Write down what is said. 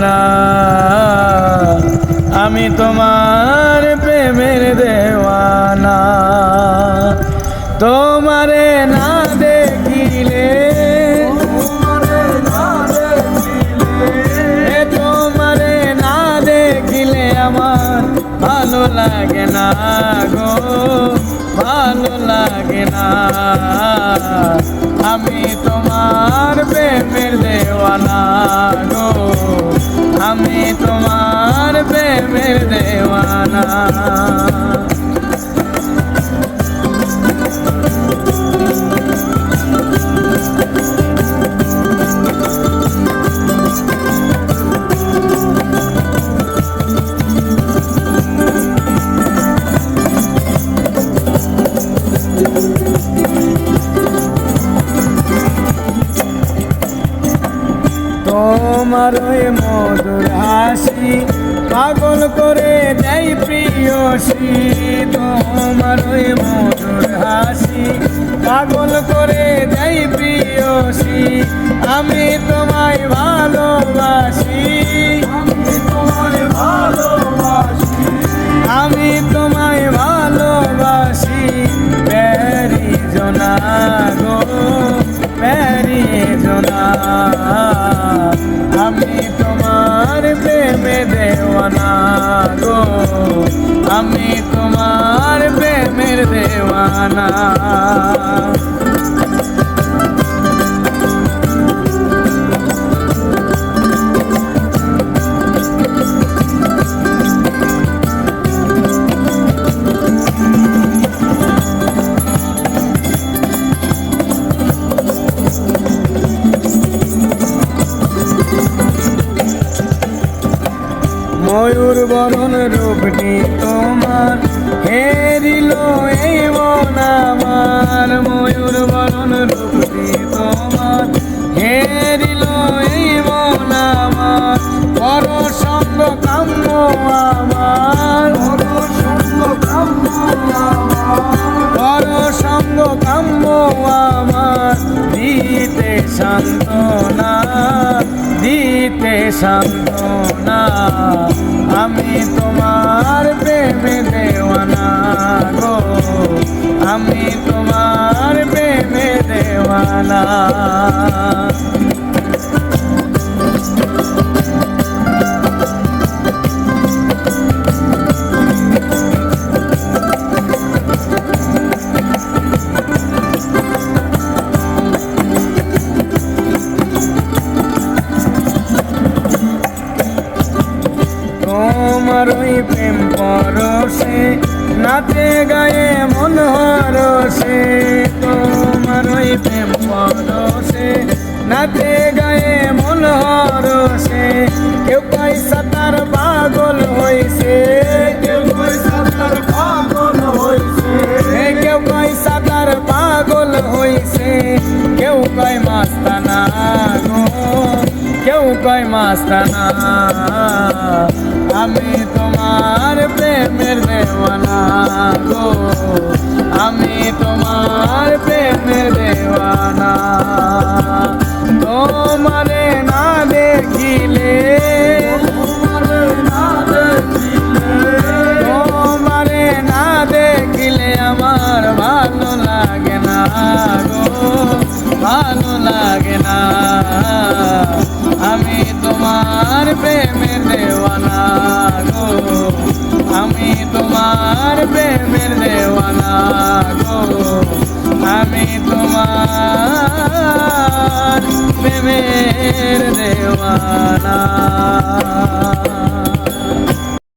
না, আমি তোমার প্রেমের দেওয়ানা। তোমারে না দেখিলে, তোমারে না দেখিলে আমার ভালো লাগে না গো, ভালো লাগে না। আমি তোমার প্রেমের দেওয়ানা গো, আমি তোমার প্রেমের দেওয়ানা। তোমার ওই মধুর হাসি পাগল করে দেয় প্রিয়সী, তোমার ওই মধুর হাসি পাগল করে দেয় প্রিয়সী। আমি তোমায় ভালোবাসি, আমি তোমায় ভালোবাসি, আমি তোমায় ভালোবাসি। প্যারি জোনা গো, প্যারি জোনা, আমি তোমার প্রেমে দেওয়ানা গো, আমি তোমার প্রেমের দেওয়ানা। ময়ূর বরণ রূপটি তোমার হেরিল এই মন আমার, ময়ূর বরণ রূপটি তোমার হেরিল এই মন আমার। পর সঙ্গ কাম্য আমার, পর সঙ্গ কাম্য আমার। দিতে সান্ত্বনা, দিতে সান্ত্বনা, আমি তোমার প্রেমে দেওয়ানা গো, আমি তোমার প্রেমে দেওয়ানা। তোমার ওই প্রেম পরশে নাচে গায়ে মন হরষে, তোমার ওই প্রেম পরশে নাচে গায়ে মন হরষে। কেউ পয়সা তার পাগল হইছে, কেউ পয়সা তার পাগল হইছে, কেউ পয়সা তার পাগল হইছে। কেউ কয় মাস্তানা গো, কেউ কয় মাস্তানা, আমি তোমার প্রেমের দেওয়ানা গো, আমি তোমার প্রেমের দেওয়ানা। তোমারে না দেখিলে, তোমারে না দেখিলে আমার ভালো লাগে না গো, ভালো লাগে না। আমি তোমার প্রেমের দেওয়ানা গো, আমি তোমার প্রেমের দেওয়ানা গো, আমি তোমার প্রেমের দেওয়ানা।